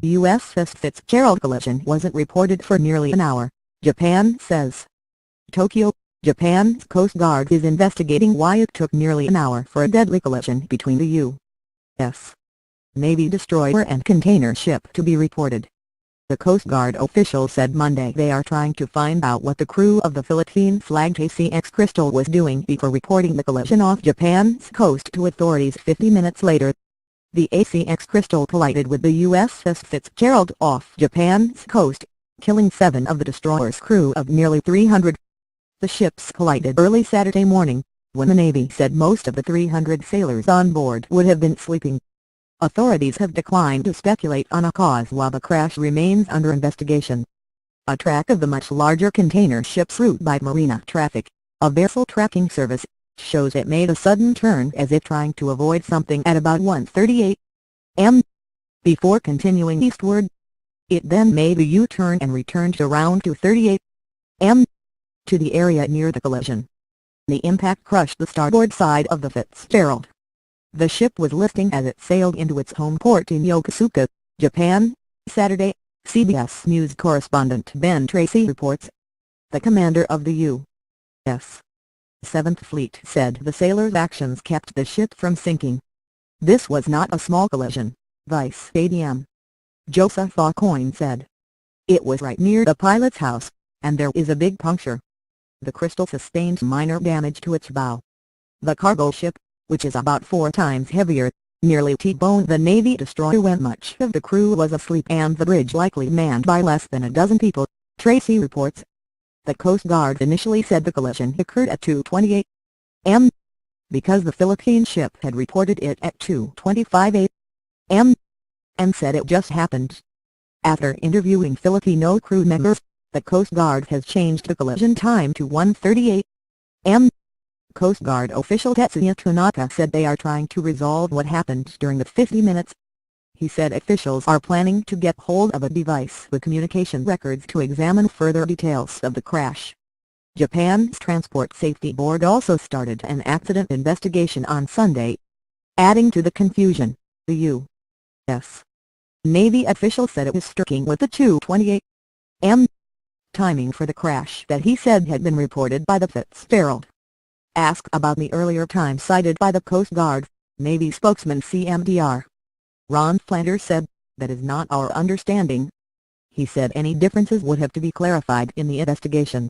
USS Fitzgerald collision wasn't reported for nearly an hour, Japan says. Tokyo, Japan's Coast Guard is investigating why it took nearly an hour for a deadly collision between the U.S. Navy destroyer and container ship to be reported. The Coast Guard official said Monday they are trying to find out what the crew of the Philippine-flagged ACX Crystal was doing before reporting the collision off Japan's coast to authorities 50 minutes later. The ACX Crystal collided with the USS Fitzgerald off Japan's coast, killing 7 of the destroyer's crew of nearly 300. The ships collided early Saturday morning, when the Navy said most of the 300 sailors on board would have been sleeping. Authorities have declined to speculate on a cause while the crash remains under investigation. A track of the much larger container ship's route by marina traffic, a vessel tracking service, shows it made a sudden turn as if trying to avoid something at about 1:38 am. Before continuing eastward, it then made a U-turn and returned around 2:38 am. to the area near the collision. The impact crushed the starboard side of the Fitzgerald. The ship was listing as it sailed into its home port in Yokosuka, Japan, Saturday, CBS News correspondent Ben Tracy reports. The commander of the U.S. 7th Fleet said the sailors' actions kept the ship from sinking. This was not a small collision, Vice Admiral Joseph Aucoin said. It was right near the pilot's house, and there is a big puncture. The Crystal sustained minor damage to its bow. The cargo ship, which is about 4 times heavier, nearly T-boned the Navy destroyer when much of the crew was asleep and the bridge likely manned by less than a dozen people, Tracy reports. The Coast Guard initially said the collision occurred at 2:28 am. because the Philippine ship had reported it at 2:25 am. and said it just happened. After interviewing Filipino crew members, the Coast Guard has changed the collision time to 1:38 am. Coast Guard official Tetsuya Tanaka said they are trying to resolve what happened during the 50 minutes. He said officials are planning to get hold of a device with communication records to examine further details of the crash. Japan's Transport Safety Board also started an accident investigation on Sunday. Adding to the confusion, the U.S. Navy official said it was sticking with the 2:28 am. timing for the crash that he said had been reported by the Fitzgerald. Asked about the earlier time cited by the Coast Guard, Navy spokesman CMDR Ron Flanders said, "That is not our understanding." He said any differences would have to be clarified in the investigation.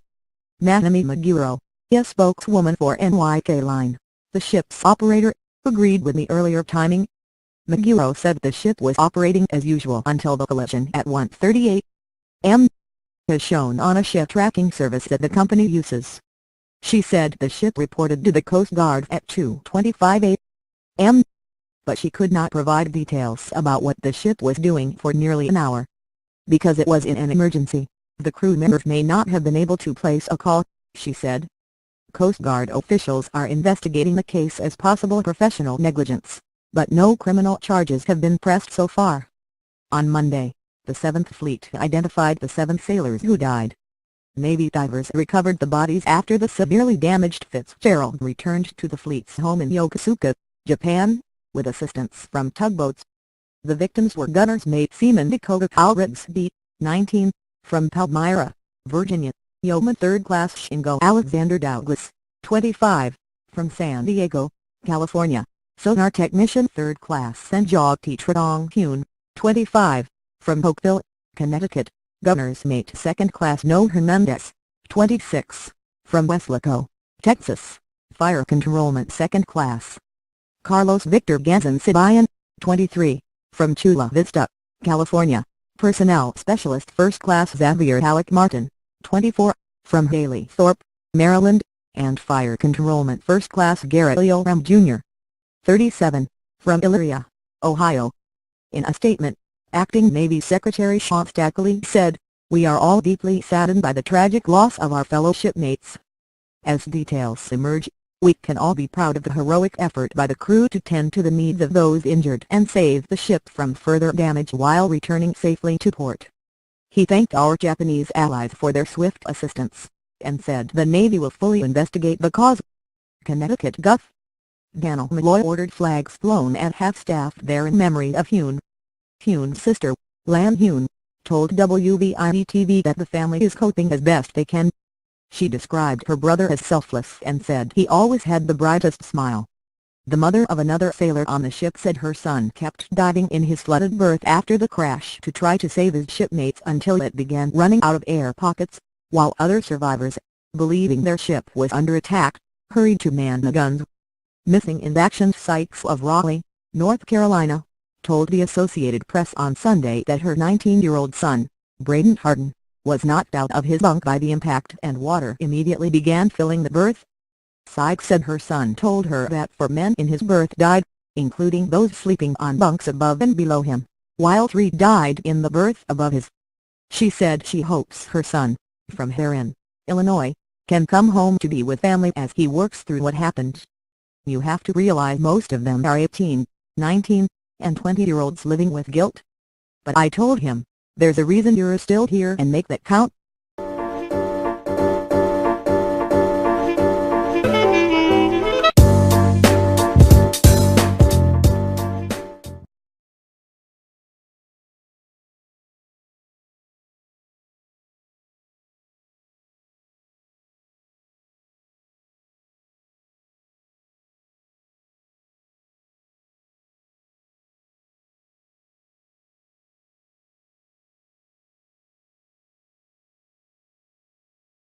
Nanami Maguro, a spokeswoman for NYK Line, the ship's operator, agreed with the earlier timing. Maguro said the ship was operating as usual until the collision at 1:38 am. as shown on a ship tracking service that the company uses. She said the ship reported to the Coast Guard at 2:25 am. but she could not provide details about what the ship was doing for nearly an hour. Because it was in an emergency, the crew members may not have been able to place a call, she said. Coast Guard officials are investigating the case as possible professional negligence, but no criminal charges have been pressed so far. On Monday, the 7th Fleet identified the 7 sailors who died. Navy divers recovered the bodies after the severely damaged Fitzgerald returned to the fleet's home in Yokosuka, Japan, with assistance from tugboats. The victims were gunner's mate Seaman Dakota Alrigsby, 19, from Palmyra, Virginia, yeoman 3rd Class Shingo Alexander Douglas, 25, from San Diego, California, sonar technician 3rd Class Senjog Tradong Hyun, 25, from Oakville, Connecticut, gunner's mate 2nd Class No Hernandez, 26, from Weslaco, Texas, fire controlman 2nd Class Carlos Victor Gazan Sibayan, 23, from Chula Vista, California, personnel specialist 1st Class Xavier Halleck Martin, 24, from Haley Thorpe, Maryland, and fire controlman 1st Class Garrett Leo Ram Jr., 37, from Elyria, Ohio. In a statement, Acting Navy Secretary Sean Stackley said, "We are all deeply saddened by the tragic loss of our fellow shipmates. As details emerge, we can all be proud of the heroic effort by the crew to tend to the needs of those injured and save the ship from further damage while returning safely to port." He thanked our Japanese allies for their swift assistance, and said the Navy will fully investigate the cause. Connecticut Gulf. Daniel Malloy ordered flags flown at half-staff there in memory of Hune. Hune's sister, Lan Hune, told WVIE-TV that the family is coping as best they can. She described her brother as selfless and said he always had the brightest smile. The mother of another sailor on the ship said her son kept diving in his flooded berth after the crash to try to save his shipmates until it began running out of air pockets, while other survivors, believing their ship was under attack, hurried to man the guns. Missing in action Sykes of Raleigh, North Carolina, told the Associated Press on Sunday that her 19-year-old son, Braden Harden, was knocked out of his bunk by the impact and water immediately began filling the berth. Sykes said her son told her that 4 men in his berth died, including those sleeping on bunks above and below him, while 3 died in the berth above his. She said she hopes her son, from Heron, Illinois, can come home to be with family as he works through what happened. You have to realize most of them are 18, 19, and 20-year-olds living with guilt. But I told him, there's a reason you're still here and make that count.